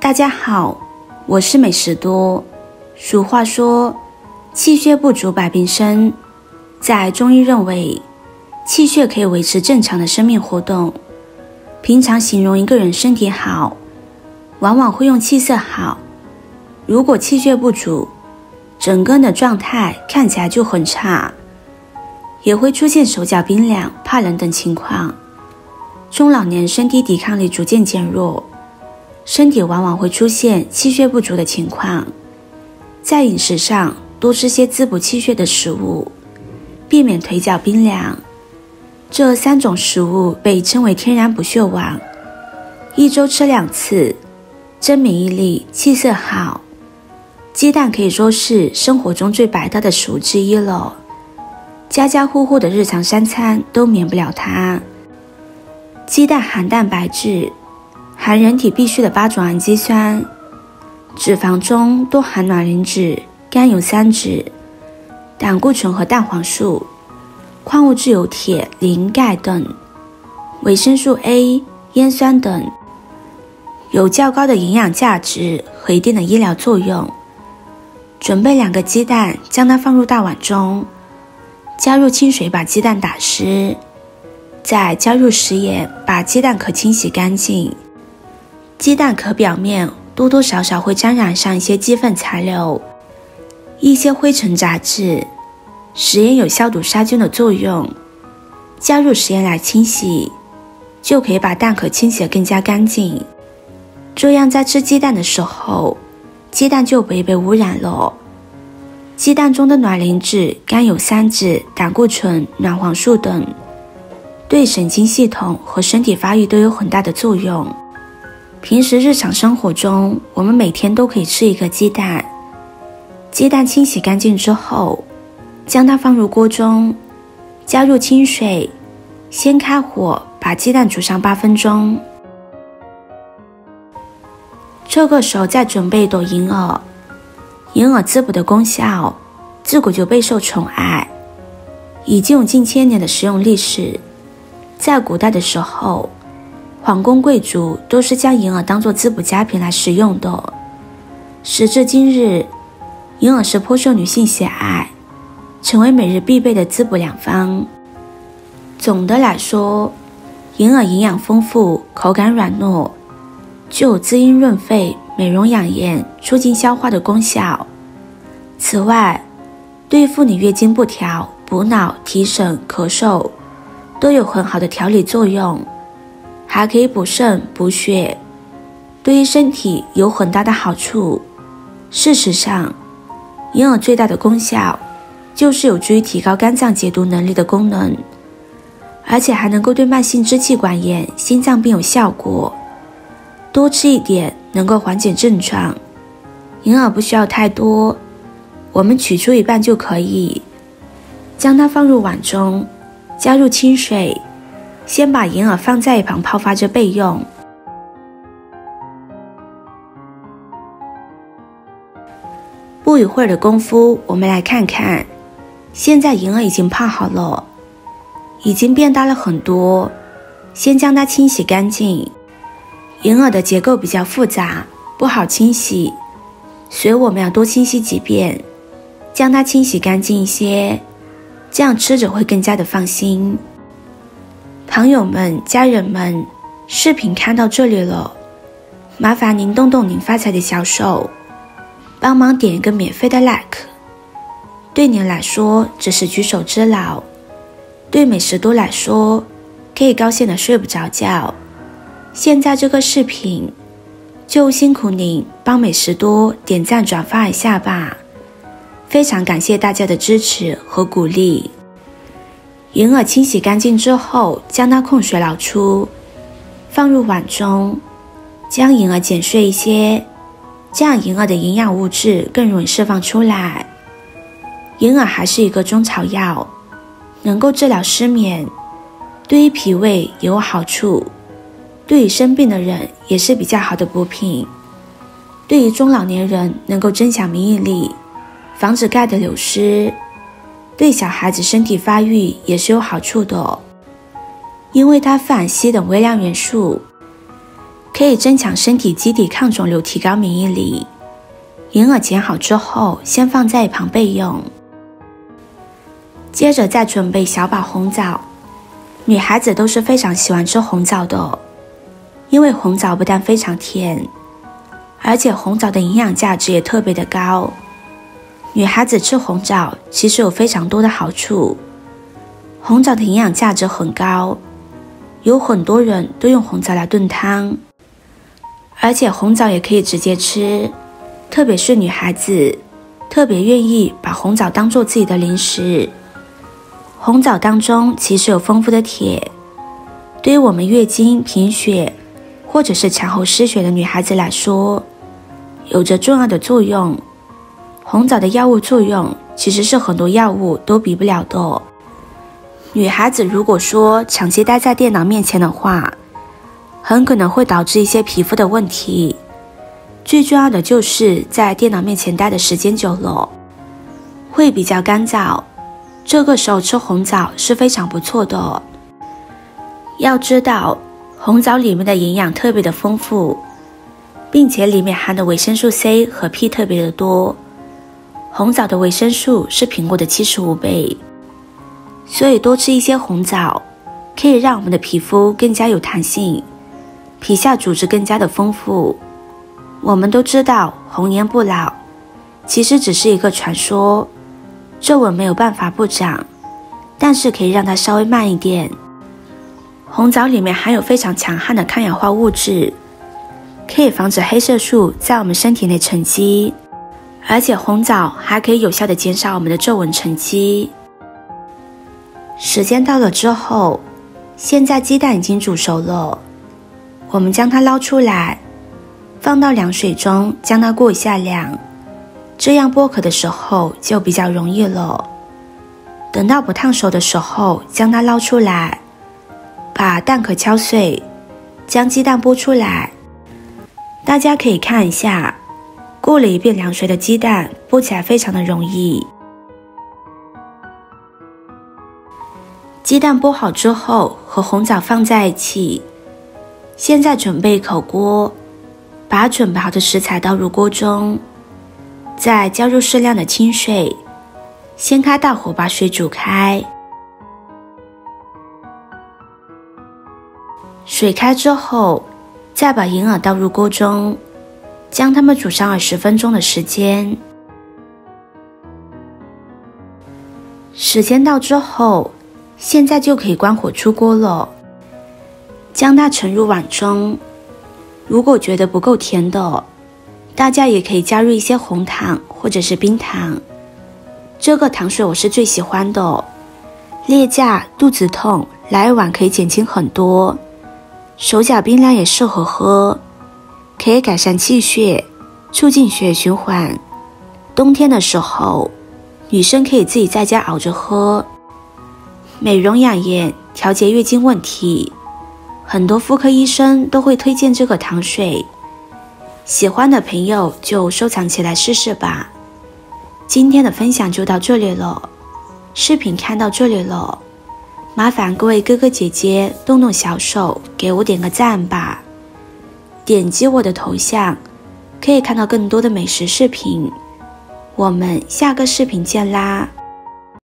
大家好，我是美食多。俗话说，气血不足百病生。在中医认为，气血可以维持正常的生命活动。平常形容一个人身体好，往往会用气色好。如果气血不足，整个人的状态看起来就很差，也会出现手脚冰凉、怕冷等情况。中老年身体抵抗力逐渐减弱，身体往往会出现气血不足的情况。在饮食上多吃些滋补气血的食物，避免腿脚冰凉。这3种食物被称为天然补血王，一周吃2次，增免疫力，气色好。鸡蛋可以说是生活中最百搭的食物之一了，家家户户的日常3餐都免不了它。鸡蛋含蛋白质，含人体必需的8种氨基酸，脂肪中多含卵磷脂、甘油三酯、胆固醇和蛋黄素，矿物质有铁、磷、钙等，维生素 A、烟酸等，有较高的营养价值和一定的医疗作用。准备2个鸡蛋，将它放入大碗中，加入清水把鸡蛋打湿，再加入食盐，把鸡蛋壳清洗干净。鸡蛋壳表面多多少少会沾染上一些鸡粪残留，一些灰尘杂质，食盐有消毒杀菌的作用，加入食盐来清洗，就可以把蛋壳清洗得更加干净。这样在吃鸡蛋的时候，鸡蛋就不会被污染了。鸡蛋中的卵磷脂、甘油三酯、胆固醇、卵黄素等，对神经系统和身体发育都有很大的作用。平时日常生活中，我们每天都可以吃1个鸡蛋。鸡蛋清洗干净之后，将它放入锅中，加入清水，先开火把鸡蛋煮上8分钟。这个时候再准备一朵银耳。银耳滋补的功效自古就备受宠爱，已经有近千年的食用历史。在古代的时候，皇宫贵族都是将银耳当作滋补佳品来食用的。时至今日，银耳是颇受女性喜爱，成为每日必备的滋补良方。总的来说，银耳营养丰富，口感软糯，具有滋阴润肺、美容养颜、促进消化的功效。此外，对于妇女月经不调、补脑、提神、咳嗽都有很好的调理作用，还可以补肾补血，对于身体有很大的好处。事实上，银耳最大的功效就是有助于提高肝脏解毒能力的功能，而且还能够对慢性支气管炎、心脏病有效果。多吃一点能够缓解症状。银耳不需要太多，我们取出一半就可以，将它放入碗中，加入清水，先把银耳放在一旁泡发着备用。不一会儿的功夫，我们来看看，现在银耳已经泡好了，已经变大了很多。先将它清洗干净。银耳的结构比较复杂，不好清洗，所以我们要多清洗几遍，将它清洗干净一些，这样吃着会更加的放心。朋友们、家人们，视频看到这里了，麻烦您动动您发财的小手，帮忙点一个免费的 like。 对您来说这是举手之劳，对美食多来说可以高兴的睡不着觉。现在这个视频就辛苦您帮美食多点赞转发一下吧，非常感谢大家的支持和鼓励。银耳清洗干净之后，将它控水捞出，放入碗中，将银耳剪碎一些，这样银耳的营养物质更容易释放出来。银耳还是一个中草药，能够治疗失眠，对于脾胃也有好处，对于生病的人也是比较好的补品，对于中老年人能够增强免疫力，防止钙的流失，对小孩子身体发育也是有好处的，因为它富含硒等微量元素。可以增强身体基底抗肿瘤，提高免疫力。银耳剪好之后，先放在一旁备用。接着再准备小把红枣，女孩子都是非常喜欢吃红枣的，因为红枣不但非常甜，而且红枣的营养价值也特别的高。女孩子吃红枣其实有非常多的好处，红枣的营养价值很高，有很多人都用红枣来炖汤，而且红枣也可以直接吃，特别是女孩子特别愿意把红枣当做自己的零食。红枣当中其实有丰富的铁，对于我们月经、贫血或者是产后失血的女孩子来说，有着重要的作用。红枣的药物作用其实是很多药物都比不了的。女孩子如果说长期待在电脑面前的话，很可能会导致一些皮肤的问题。最重要的就是在电脑面前待的时间久了，会比较干燥，这个时候吃红枣是非常不错的。要知道，红枣里面的营养特别的丰富，并且里面含的维生素 C 和 P 特别的多。红枣的维生素是苹果的75倍，所以多吃一些红枣，可以让我们的皮肤更加有弹性，皮下组织更加的丰富。我们都知道红颜不老，其实只是一个传说，皱纹没有办法不长，但是可以让它稍微慢一点。红枣里面含有非常强悍的抗氧化物质，可以防止黑色素在我们身体内沉积，而且红枣还可以有效地减少我们的皱纹沉积。时间到了之后，现在鸡蛋已经煮熟了，我们将它捞出来，放到凉水中将它过一下凉，这样剥壳的时候就比较容易了。等到不烫熟的时候，将它捞出来，把蛋壳敲碎，将鸡蛋剥出来。大家可以看一下，过了一遍凉水的鸡蛋剥起来非常的容易。鸡蛋剥好之后，和红枣放在一起。现在准备一口锅，把准备好的食材倒入锅中，再加入适量的清水，先开大火把水煮开。水开之后，再把银耳倒入锅中，将它们煮上20分钟的时间。时间到之后，现在就可以关火出锅了，将它盛入碗中。如果觉得不够甜的，大家也可以加入一些红糖或者是冰糖。这个糖水我是最喜欢的，例假、肚子痛，来一碗可以减轻很多。手脚冰凉也适合喝，可以改善气血，促进血液循环。冬天的时候，女生可以自己在家熬着喝，美容养颜，调节月经问题。很多妇科医生都会推荐这个糖水，喜欢的朋友就收藏起来试试吧。今天的分享就到这里了，视频看到这里了，麻烦各位哥哥姐姐动动小手给我点个赞吧。点击我的头像可以看到更多的美食视频，我们下个视频见啦。